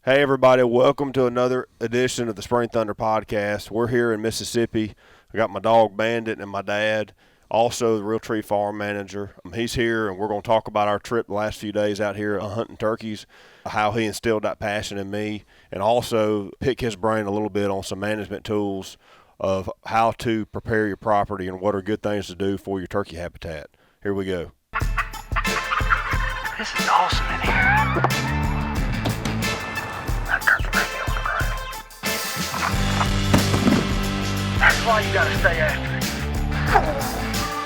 Hey, everybody. Welcome to another edition of the Spring Thunder Podcast. We're here in Mississippi. I got my dog Bandit and my dad, also the Realtree farm manager. He's here, and we're going to talk about our trip the last few days out here hunting turkeys, how he instilled that passion in me, and also pick his brain a little bit on some management tools of how to prepare your property and what are good things to do for your turkey habitat. Here we go. This is awesome in here. That turkey baby on the ground. That's why you gotta stay after it.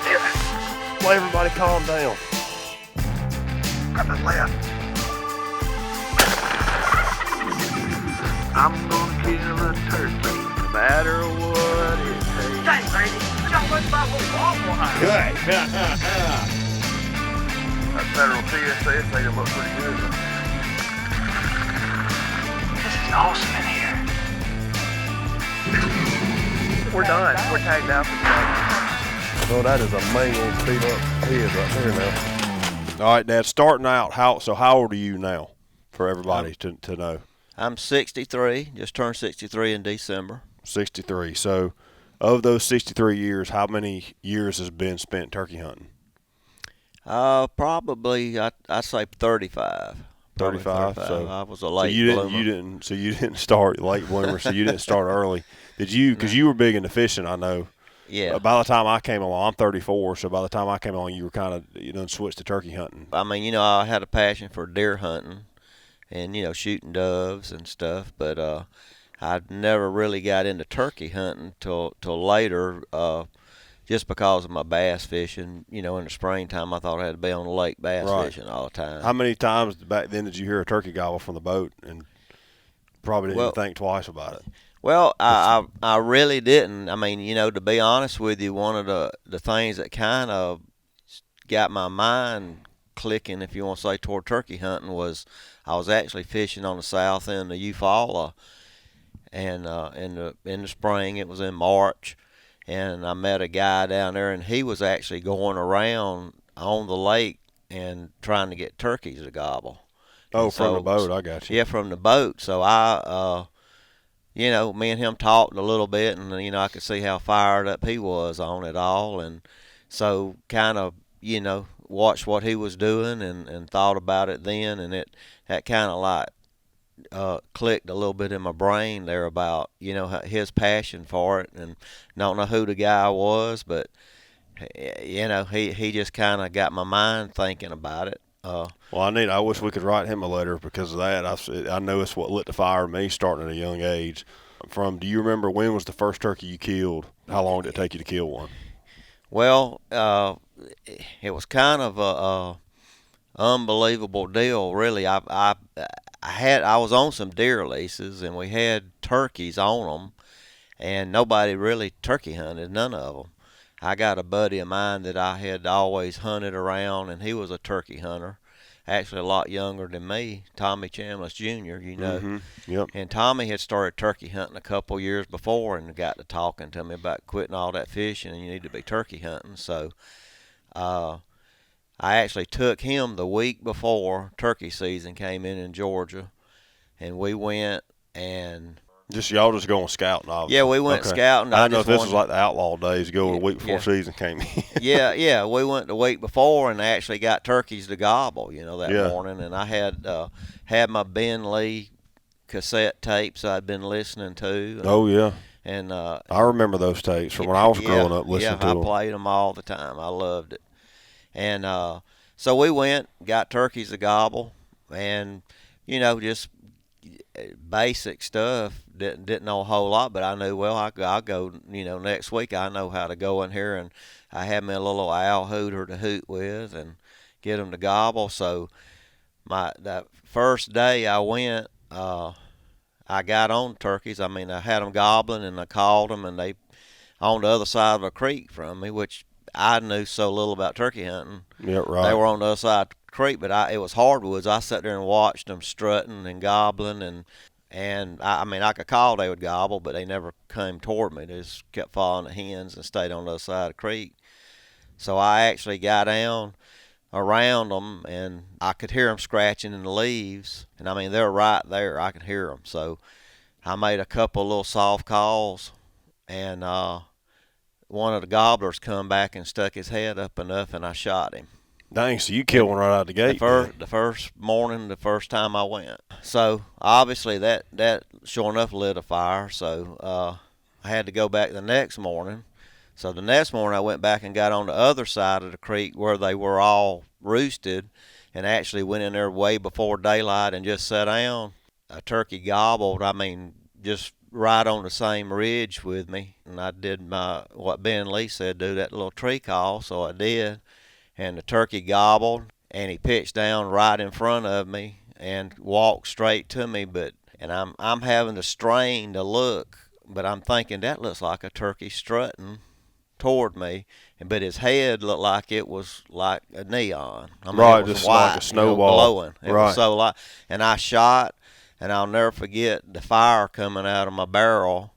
Yeah. Well, everybody calm down. Got the left. I'm gonna kill a turkey, no matter what it takes. Dang, baby, y'all went by what waffle house. Good. That federal TSA made it look pretty good. This is awesome in here. We're done. We're tagged out for the day. Oh, that is a mangled, beat up head right there now. All right, Dad, starting out, how old are you now for everybody to know? I'm 63, just turned 63 in December. 63. So of those 63 years, how many years has been spent turkey hunting? Probably I'd say 35. 35. So I was a late bloomer. bloomer. You didn't start late bloomer. So you didn't start early. Did you? Because you were big into fishing, I know. Yeah. By the time I came along, I'm 34. So by the time I came along, you were kind of switched to turkey hunting. I mean, I had a passion for deer hunting, and shooting doves and stuff. But I never really got into turkey hunting till later. Just because of my bass fishing, in the springtime, I thought I had to be on the lake bass fishing all the time. How many times back then did you hear a turkey gobble from the boat and probably didn't think twice about it? Well, I really didn't. I mean, to be honest with you, one of the things that kind of got my mind clicking, if you want to say, toward turkey hunting was I was actually fishing on the south end of Eufaula, and in the spring, it was in March. And I met a guy down there, and he was actually going around on the lake and trying to get turkeys to gobble. Oh, from the boat, I got you. Yeah, from the boat. So I, me and him talked a little bit, and, I could see how fired up he was on it all. And so kind of, watched what he was doing and thought about it then, and that kind of like clicked a little bit in my brain there about his passion for it, and don't know who the guy was, but he just kind of got my mind thinking about it. Well, I wish we could write him a letter because of that. I know it's what lit the fire in me starting at a young age. Do you remember when was the first turkey you killed? How long did it take you to kill one? Well, it was kind of a unbelievable deal, really. I was on some deer leases, and we had turkeys on them, and nobody really turkey hunted, none of them. I got a buddy of mine that I had always hunted around, and he was a turkey hunter, actually a lot younger than me, Tommy Chambliss Jr., Mm-hmm. Yep. And Tommy had started turkey hunting a couple years before and got to talking to me about quitting all that fishing, and you need to be turkey hunting. So I actually took him the week before turkey season came in Georgia, and we went and y'all just going scouting, obviously. Yeah, we went scouting. I don't know if this was like the outlaw days, go a week before season came in. yeah, we went the week before and actually got turkeys to gobble, that morning. And I had my Ben Lee cassette tapes I'd been listening to. Oh, yeah. And I remember those tapes from when I was growing up listening to them. Yeah, I played them all the time. I loved it. And so we went, got turkeys to gobble, and, just basic stuff. Didn't know a whole lot, but I knew, well, I'll go, next week I know how to go in here, and I had me a little owl hooter to hoot with and get them to gobble. So that first day I went, I got on turkeys. I mean, I had them gobbling, and I called them, and they on the other side of a creek from me, which I knew so little about turkey hunting. Yeah, right. They were on the other side of the creek, but it was hardwoods. I sat there and watched them strutting and gobbling, and I could call they would gobble, but they never came toward me. They just kept following the hens and stayed on the other side of the creek. So I actually got down around them, and I could hear them scratching in the leaves. And I mean, they're right there. I could hear them. So I made a couple little soft calls, and one of the gobblers come back and stuck his head up enough, and I shot him. Dang, so you killed one right out of the gate. The first morning, the first time I went. So obviously that sure enough lit a fire. So I had to go back the next morning. So the next morning I went back and got on the other side of the creek where they were all roosted, and actually went in there way before daylight and just sat down. A turkey gobbled. I mean, just right on the same ridge with me, and I did what Ben Lee said, do that little tree call. So I did. And the turkey gobbled, and he pitched down right in front of me and walked straight to me. And I'm having to strain to look, but I'm thinking that looks like a turkey strutting toward me, but his head looked like it was like a neon. I mean, right, it was just white, like a snowball, glowing. It right. was so light, and I shot, and I'll never forget the fire coming out of my barrel,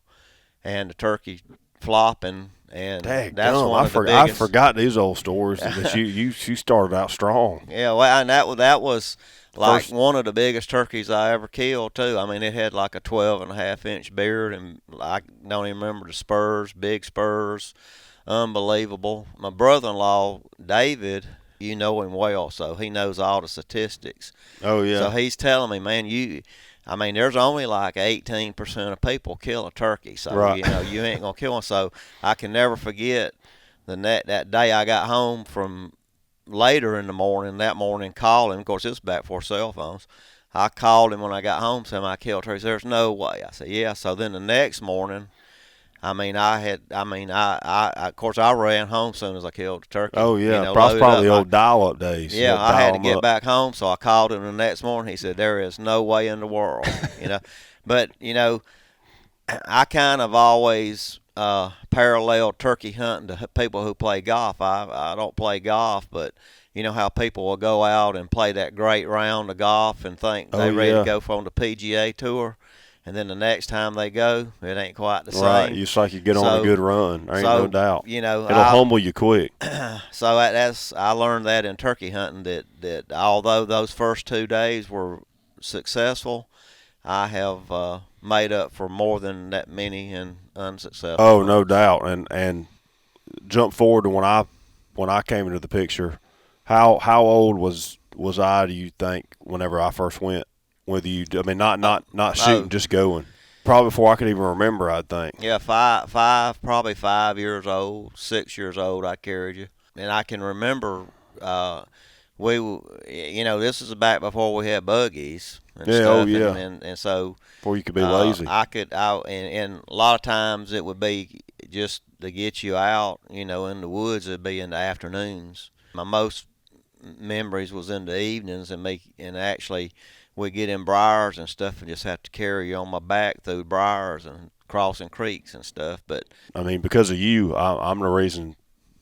and the turkey flopping. And that's one of the biggest. I forgot these old stories. That you started out strong. Yeah, well, and that was like one of the biggest turkeys I ever killed too. I mean, it had like a 12.5-inch beard, and I don't even remember the spurs, big spurs, unbelievable. My brother-in-law David, you know him well, so he knows all the statistics. Oh yeah. So he's telling me, man, I mean, there's only like 18% of people kill a turkey, so right. you ain't gonna kill one. So I can never forget that day I got home from later in the morning. That morning, calling. Of course, this was back before cell phones. I called him when I got home, saying I killed turkeys. There's no way. I said, yeah. So then the next morning, of course, I ran home as soon as I killed the turkey. Oh yeah, probably old dial-up days. Yeah, I had to get back home, so I called him the next morning. He said, there is no way in the world, But, I kind of always parallel turkey hunting to people who play golf. I don't play golf, but you know how people will go out and play that great round of golf and think they're ready to go on the PGA Tour. And then the next time they go, it ain't quite the same. Right, it's like you get on a good run. There ain't no doubt. It'll humble you quick. So I learned that in turkey hunting that although those first 2 days were successful, I have made up for more than that many in unsuccessful. Oh, hunts. No doubt. And jump forward to when I came into the picture. How old was I? Do you think whenever I first went with you? I mean, not shooting, just going. Probably before I could even remember, I'd think. Yeah, probably 5 years old, 6 years old. I carried you, and I can remember. This is back before we had buggies and stuff. Oh yeah. And so before you could be lazy. And a lot of times it would be just to get you out, in the woods. It'd be in the afternoons. My most memories was in the evenings, and actually we get in briars and stuff and just have to carry you on my back through briars and crossing creeks and stuff. But I mean, because of you, I'm the reason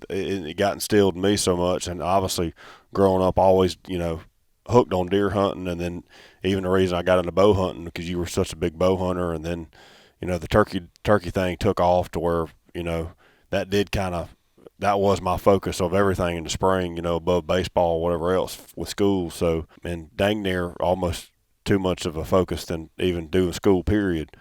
it got instilled in me so much. And obviously growing up, always, hooked on deer hunting. And then even the reason I got into bow hunting, because you were such a big bow hunter. And then, the turkey thing took off to where, that was my focus of everything in the spring, above baseball or whatever else with school. So, and dang near almost too much of a focus than even doing school, period.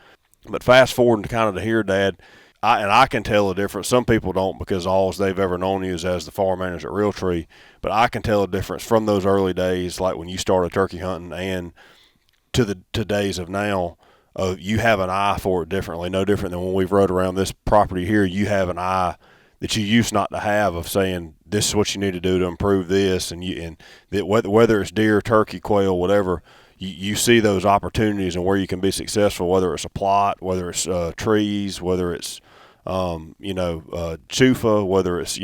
But fast forward to kind of to here, Dad, I can tell the difference. Some people don't, because all they've ever known you is as the farm manager at Realtree. But I can tell the difference from those early days, like when you started turkey hunting, and to days of now. You have an eye for it differently. No different than when we've rode around this property here. You have an eye that you used not to have, of saying this is what you need to do to improve this, and whether it's deer, turkey, quail, whatever. You see those opportunities and where you can be successful, whether it's a plot, whether it's trees, whether it's chufa, whether it's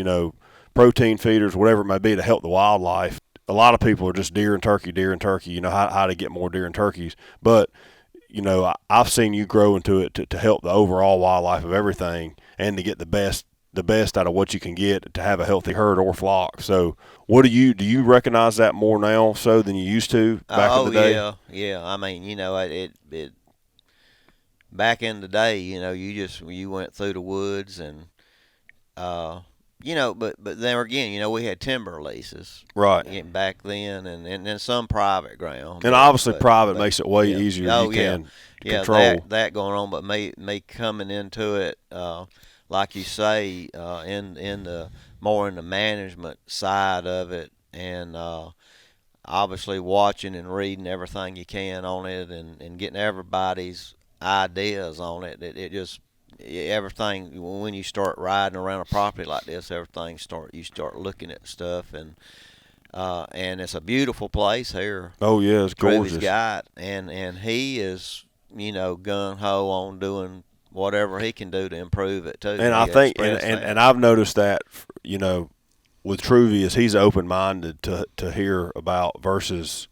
protein feeders, whatever it may be, to help the wildlife. A lot of people are just deer and turkey, how to get more deer and turkeys. But I've seen you grow into it to help the overall wildlife of everything, and to get the best out of what you can get to have a healthy herd or flock. So do you recognize that more now so than you used to back in the day? Yeah. I mean, it back in the day, you went through the woods, and but then again, we had timber leases Right. back then, and then some private ground. And obviously, private makes it way yeah. easier. Oh, You can yeah, control that going on. But me coming into it, like you say, in the more in the management side of it, and obviously watching and reading everything you can on it, and getting everybody's ideas on it. It just everything when you start riding around a property like this, you start looking at stuff, and it's a beautiful place here. Oh yeah, it's Trevor's gorgeous. got, and he is gun ho on doing whatever he can do to improve it too. And I think, and I've noticed that, with Truvy is he's open minded to hear about versus.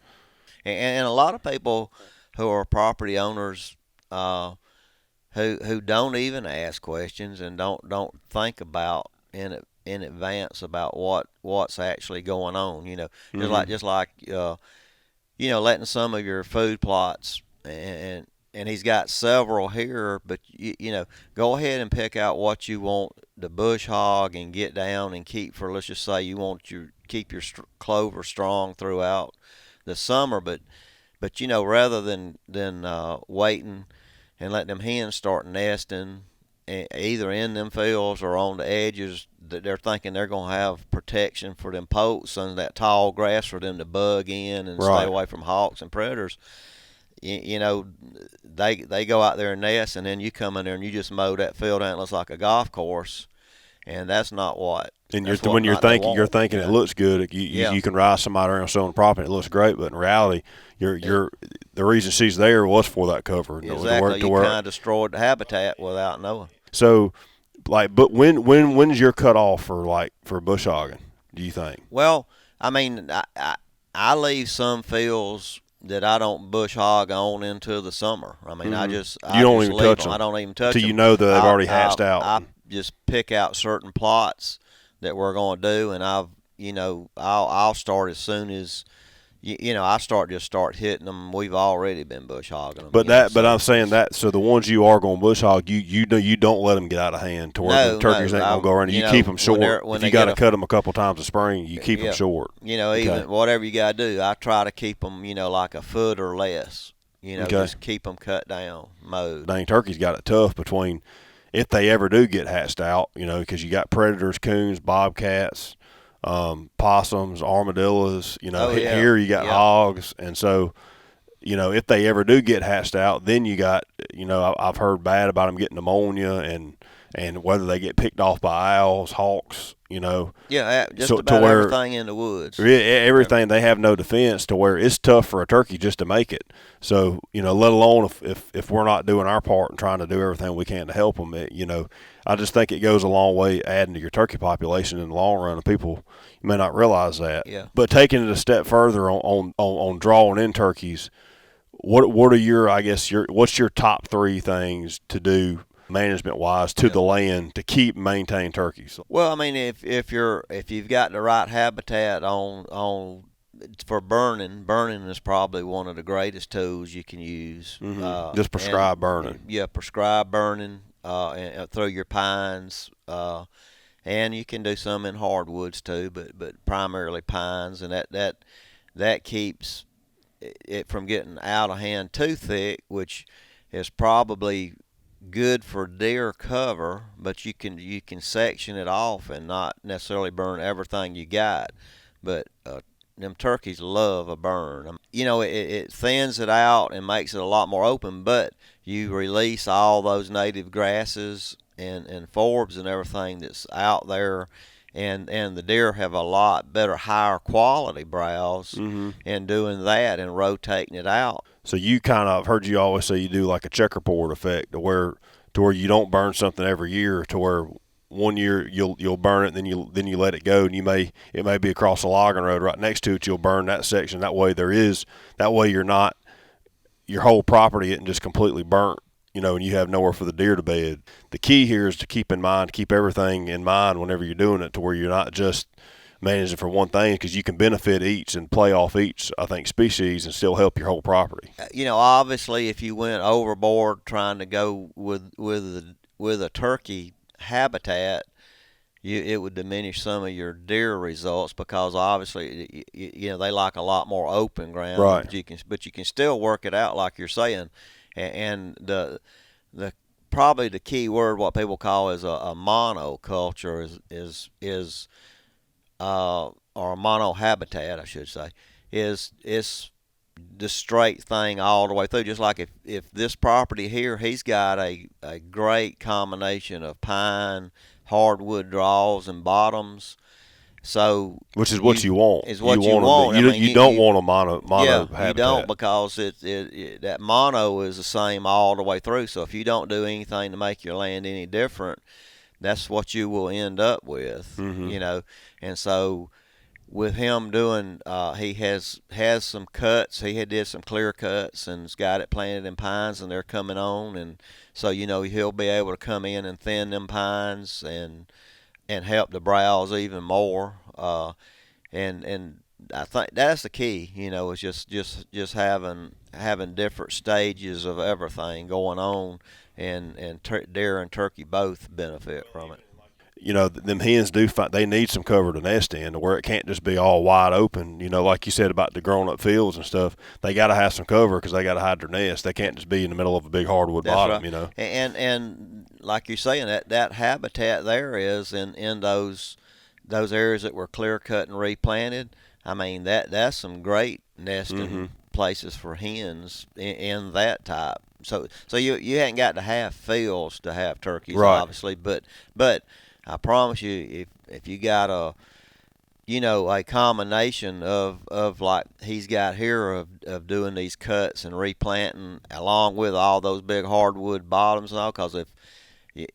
And a lot of people who are property owners, who don't even ask questions and don't think about in advance about what's actually going on. Just like letting some of your food plots, and he's got several here, but go ahead and pick out what you want the bush hog and get down and keep for. Let's just say you want keep your clover strong throughout the summer, but rather than waiting and letting them hens start nesting either in them fields or on the edges, that they're thinking they're going to have protection for them poults and that tall grass for them to bug in and stay away from hawks and predators. They go out there and nest, and then you come in there and you just mow that field out. It looks like a golf course, and that's not what. And you're thinking it looks good. You can ride somebody around selling property. It looks great, but in reality, the reason she's there was for that cover. Exactly. You kind of destroyed the habitat without knowing. So, but when's your cutoff for bush hogging? Do you think? Well, I mean, I leave some fields that I don't bush hog on into the summer. I mean, I don't even touch them. I don't even touch them till you know that they've already hatched out. I just pick out certain plots that we're going to do, and I'll start as soon as I start hitting them. We've already been bush hogging them. But I'm saying that, so the ones you are going to bush hog, you don't let them get out of hand to where the turkeys ain't going to go around. You keep them short. If you got to cut them a couple times in spring, you keep them short. Even whatever you got to do, I try to keep them, like a foot or less. Just keep them cut down, mowed. Dang, turkeys got it tough between if they ever do get hatched out, because you got predators, coons, bobcats, possums, armadillos. Here you got hogs, and so if they ever do get hatched out, then you got I've heard bad about them getting pneumonia and whether they get picked off by owls, hawks. Just about everything in the woods. Everything. They have no defense to where it's tough for a turkey just to make it. So let alone if we're not doing our part and trying to do everything we can to help them. I just think it goes a long way adding to your turkey population in the long run, and people may not realize that. Yeah. But taking it a step further on drawing in turkeys, what are what's your top three things to do management wise to the land to maintain turkeys? Well, I mean, if you've got the right habitat on for burning is probably one of the greatest tools you can use. Mm-hmm. Just prescribe burning. Yeah, prescribe burning through your pines, and you can do some in hardwoods too, but primarily pines, and that keeps it from getting out of hand too thick, which is probably good for deer cover, but you can section it off and not necessarily burn everything you got. But them turkeys love a burn. It thins it out and makes it a lot more open, but you release all those native grasses and forbs and everything that's out there, and the deer have a lot better, higher quality browse in doing that and rotating it out. So I've heard you always say you do like a checkerboard effect to where you don't burn something every year, to where one year you'll burn it, and then you let it go, and it may be across a logging road right next to it. You'll burn that section. That way you're not, your whole property isn't just completely burnt, and you have nowhere for the deer to bed. The key here is to keep everything in mind whenever you're doing it, to where you're not just managing for one thing, because you can benefit each and play off each, I think, species and still help your whole property. Obviously, if you went overboard trying to go with a turkey habitat, it would diminish some of your deer results, because obviously they like a lot more open ground. Right. But you can still work it out like you're saying, and the probably the key word, what people call is a monoculture, or a monohabitat, I should say, is the straight thing all the way through. Just like if this property here, he's got a great combination of pine, hardwood draws, and bottoms. So which is what you want. Is what you want. You don't want a mono habitat. You don't, because that mono is the same all the way through. So if you don't do anything to make your land any different, that's what you will end up with. Mm-hmm. And so with him doing, he has some cuts. He did some clear cuts and's got it planted in pines, and they're coming on, and so he'll be able to come in and thin them pines and help the browse even more. And I think that's the key. Is just having different stages of everything going on, and deer and turkey both benefit from it. Them hens they need some cover to nest in, to where it can't just be all wide open. Like you said about the grown-up fields and stuff, they got to have some cover because they got to hide their nest. They can't just be in the middle of a big hardwood bottom. Right. And like you're saying, that habitat there is in those areas that were clear cut and replanted. I mean, that's some great nesting places for hens in that type. So you hadn't got to have fields to have turkeys, right, obviously, but I promise you, if you got a combination of like he's got here of doing these cuts and replanting, along with all those big hardwood bottoms and all, because if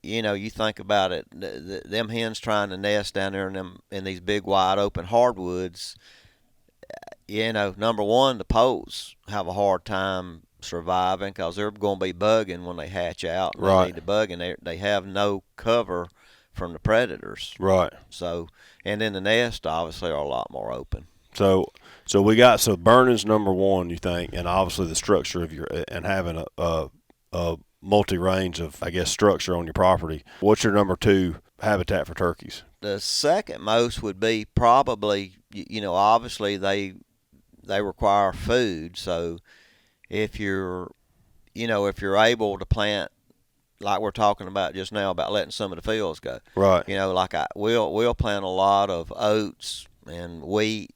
you think about it, them hens trying to nest down there in these big wide open hardwoods, number one, the poults have a hard time surviving because they're going to be bugging when they hatch out. And right. They need to bug, and they have no cover from the predators. Right. So, and then the nests obviously are a lot more open. So we got burning's number one, you think, and obviously the structure of and having a multi-range of, I guess, structure on your property. What's your number two habitat for turkeys? The second most would be probably, obviously they require food. So if you're able to plant, like we're talking about just now, about letting some of the fields go. Right. Like we'll plant a lot of oats and wheat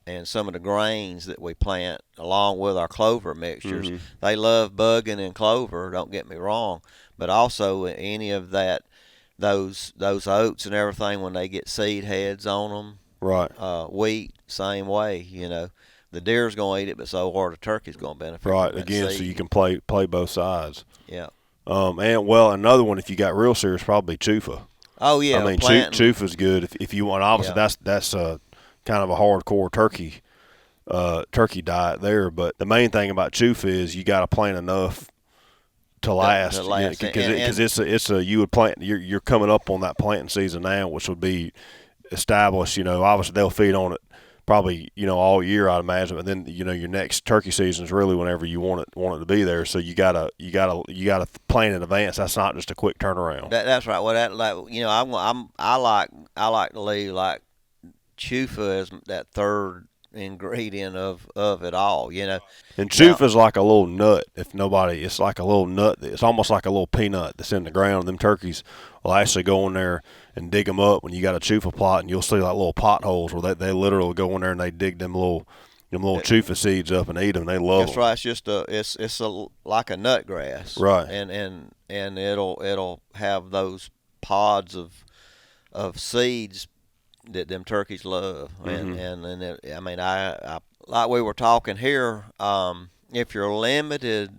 and some of the grains that we plant along with our clover mixtures. Mm-hmm. They love bugging in clover, don't get me wrong, but also any of those oats and everything, when they get seed heads on them. Right. Wheat, same way, The deer's going to eat it, but so are the turkey's going to benefit. Right. From that Again, seed. so you can play both sides. Yeah. And another one, if you got real serious, probably chufa. Oh yeah. I mean, chufa's good if you want. Obviously, that's kind of a hardcore turkey diet there. But the main thing about chufa is you got to plant enough to last. Because you would plant. You're coming up on that planting season now, which would be established. Obviously they'll feed on it probably all year, I'd imagine. But then your next turkey season is really whenever you want it to be there. So you gotta plan in advance. That's not just a quick turnaround. That's right. Well, I like to leave like chufa as that third ingredient of it all. And chufa's like a little nut. It's like a little nut. It's almost like a little peanut that's in the ground. Them turkeys will actually go in there and dig them up when you got a chufa plot, and you'll see like little potholes where they literally go in there and they dig them little chufa seeds up and eat them. They love them. That's right. It's just like a nut grass. Right. And it'll have those pods of seeds that them turkeys love. Mm-hmm. I like we were talking here. If you're limited,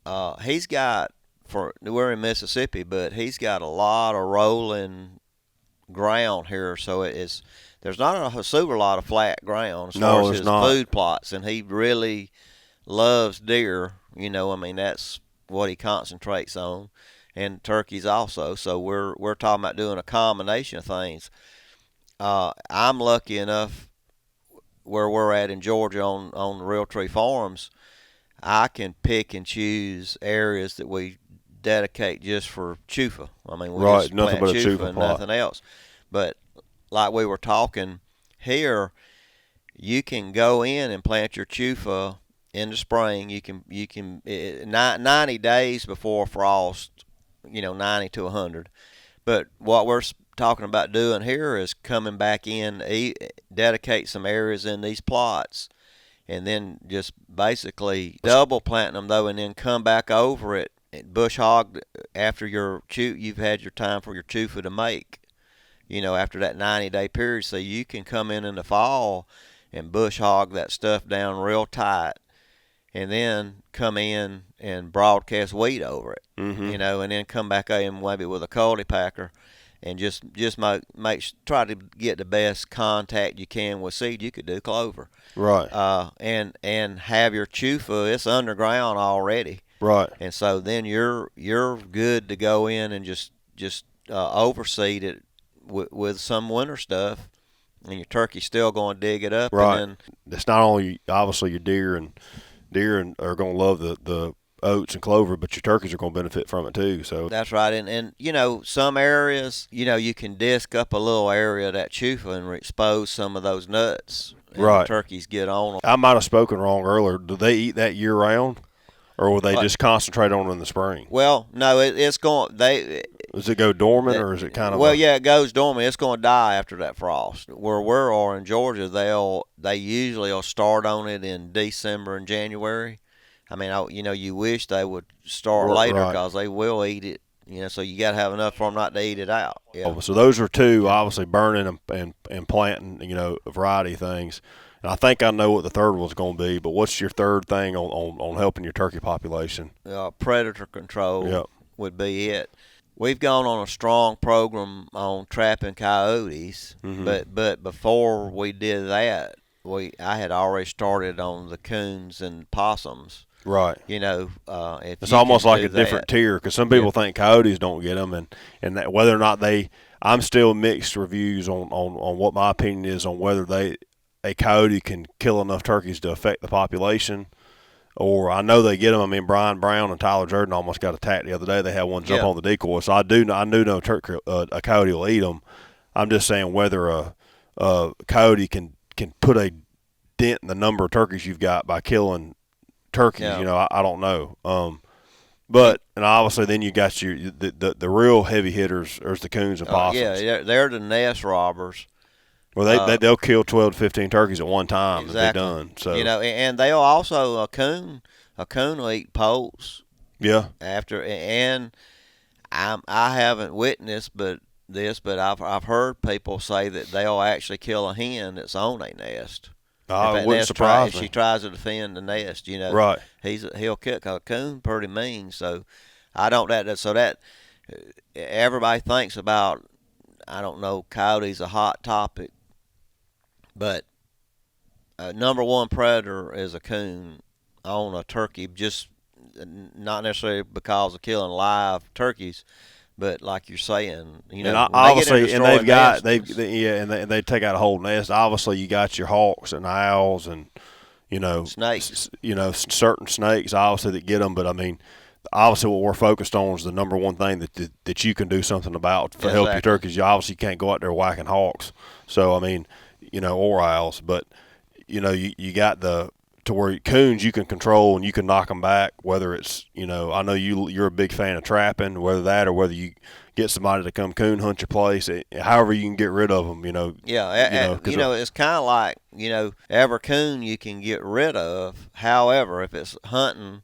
we're in Mississippi, but he's got a lot of rolling ground here, so there's not a super lot of flat ground as far as his food plots, and he really loves deer. That's what he concentrates on, and turkeys also. So we're talking about doing a combination of things. I'm lucky enough where we're at in Georgia on the Realtree farms, I can pick and choose areas that we dedicate just for chufa. We just nothing plant but a chufa chufa and plot. nothing else. But like we were talking here, you can go in and plant your chufa in the spring. You can 90 days before frost, 90 to 100. But what we're talking about doing here is coming back in, dedicate some areas in these plots, and then just basically double planting them though, and then come back over it, bush hog after you've had your time for your chufa to make. After that 90-day period, so you can come in the fall and bush hog that stuff down real tight, and then come in and broadcast wheat over it, and then come back in maybe with a cultipacker, and just try to get the best contact you can with seed. You could do clover, right? And have your chufa, it's underground already, right? And so then you're good to go in and just overseed it with some winter stuff, and your turkey's still going to dig it up. Right. And then it's not only obviously your deer are going to love the oats and clover, but your turkeys are going to benefit from it too. So that's right. And some areas, you can disc up a little area of that chufa and expose some of those nuts. And right. The turkeys get on them. I might have spoken wrong earlier. Do they eat that year round, or will they just concentrate on it in the spring? Well, no, it's going. Does it go dormant, or is it kind of? Well, yeah, it goes dormant. It's going to die after that frost. Where we are in Georgia, they usually will start on it in December and January. I mean, you wish they would start later, because they will eat it. So you got to have enough for them not to eat it out. Yeah. Oh, so those are two, obviously burning and planting, a variety of things. And I think I know what the third one's going to be. But what's your third thing on helping your turkey population? Predator control would be it. We've gone on a strong program on trapping coyotes, but before we did that, I had already started on the coons and possums. Right. It's almost like a different tier, because some people think coyotes don't get them, and that whether or not I'm still mixed reviews on what my opinion is on whether a coyote can kill enough turkeys to affect the population. Or I know they get them. I mean, Brian Brown and Tyler Jordan almost got attacked the other day. They had one jump on the decoy. So I do know a coyote will eat them. I'm just saying whether a coyote can put a dent in the number of turkeys you've got by killing turkeys. I don't know. But and obviously then you got the real heavy hitters are the coons and possums. They're the nest robbers. Well, they'll kill 12 to 15 turkeys at one time. Exactly. If they're done. So and they'll also a coon will eat poults. Yeah. After, and I haven't witnessed but I've heard people say that they'll actually kill a hen that's on a nest. It wouldn't surprise me. If she tries to defend the nest, Right. He'll kick a coon pretty mean. So I don't that everybody thinks about. I don't know. Coyote's a hot topic, but number one predator is a coon on a turkey. Just not necessarily because of killing live turkeys, but like you're saying, and obviously, and they take out a whole nest. Obviously, you got your hawks and owls and snakes. Certain snakes obviously that get them. But I mean, obviously, what we're focused on is the number one thing that you can do something about to help your turkeys. You obviously can't go out there whacking hawks. So I mean, or owls, but you got to where coons you can control and you can knock them back, whether it's, I know you're a big fan of trapping, whether you get somebody to come coon hunt your place, however you can get rid of them, it's kind of like, every coon you can get rid of. However, if it's hunting,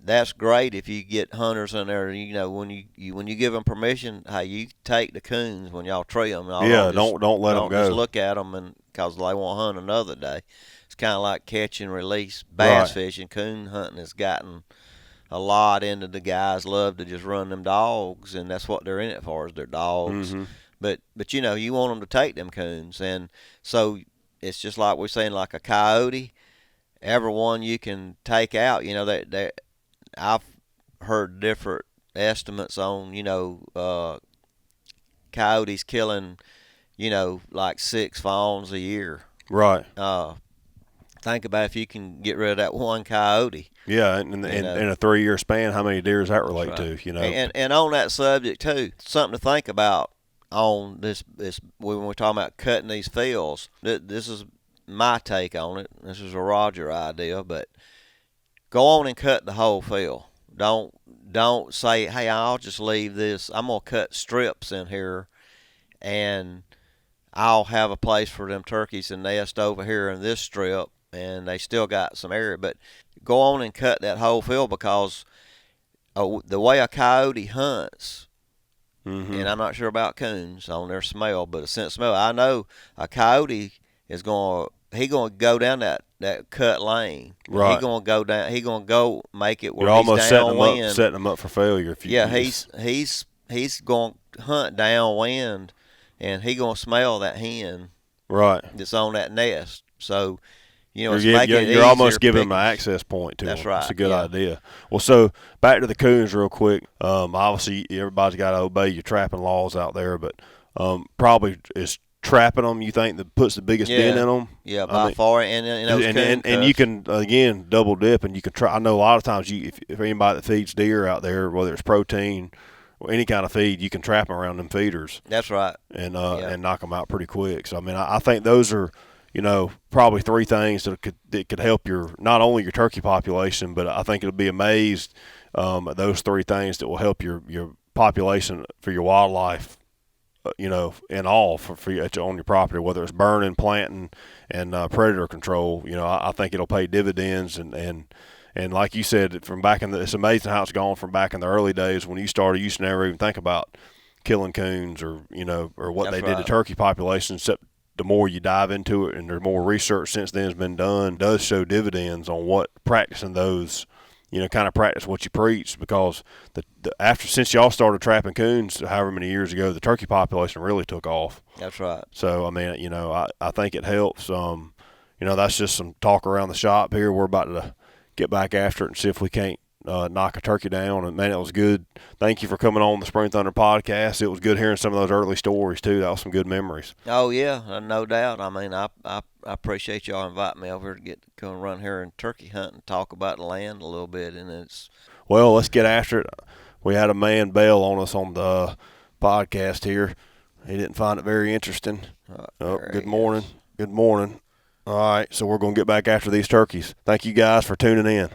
that's great if you get hunters in there, when you give them permission, hey, you take the coons when y'all tree them. Don't let them go. Just look at them because they won't hunt another day. It's kind of like catch and release bass fishing. Coon hunting has gotten a lot into the guys love to just run them dogs, and that's what they're in it for, is their dogs. Mm-hmm. But you want them to take them coons, and so it's just like we're saying, like a coyote. Everyone you can take out, I've heard different estimates on, coyotes killing, like 6 fawns a year. Right. Think about if you can get rid of that one coyote. Yeah, and in a 3-year span, how many deer does that relate to? And on that subject too, something to think about. on this when we're talking about cutting these fields. This is my take on it. This is a Roger idea, but go on and cut the whole field. Don't say, hey, I'll just leave this. I'm gonna cut strips in here, and I'll have a place for them turkeys to nest over here in this strip, and they still got some area. But go on and cut that whole field, because the way a coyote hunts, and I'm not sure about coons on their smell, but a scent smell, I know a coyote is gonna go down that cut lane. Right. He gonna go down. He gonna go make it where You're almost he's setting downwind. them up for failure. If you Yeah, he's gonna hunt downwind, and he gonna smell that hen right. that's on that nest. So, it's You're, making it you're almost easier giving them picking. an access point to That's them. right. That's a good yeah. idea. Well, so back to the coons real quick. Obviously, everybody's got to obey your trapping laws out there, but probably is trapping them, you think, that puts the biggest dent in them? Yeah, by far. And you can, again, double dip, and you can try. I know a lot of times if anybody that feeds deer out there, whether it's protein or any kind of feed, you can trap them around them feeders. That's right. And knock them out pretty quick. So, I mean, I think those are, probably three things that could help not only your turkey population, but I think it'll be amazed at those three things that will help your population for your wildlife, in all for on your property, whether it's burning, planting, and predator control. I think it'll pay dividends, and like you said, from back it's amazing how it's gone from back in the early days when you started. You used to never even think about killing coons or what they did to turkey populations, except the more you dive into it, and there's more research since then has been done, does show dividends on what practicing those, kind of practice what you preach, because since y'all started trapping coons however many years ago, the turkey population really took off. That's right. So, I mean, I think it helps. That's just some talk around the shop here. We're about to get back after it and see if we can't knock a turkey down. And, man, it was good. Thank you for coming on the Spring Thunder podcast. It was good hearing some of those early stories, too. That was some good memories. Oh, yeah, no doubt. I mean, I appreciate y'all inviting me over to come run here and turkey hunt and talk about the land a little bit. And well, let's get after it. We had a man bail on us on the podcast here. He didn't find it very interesting. Good morning. Good morning. All right, so we're going to get back after these turkeys. Thank you guys for tuning in.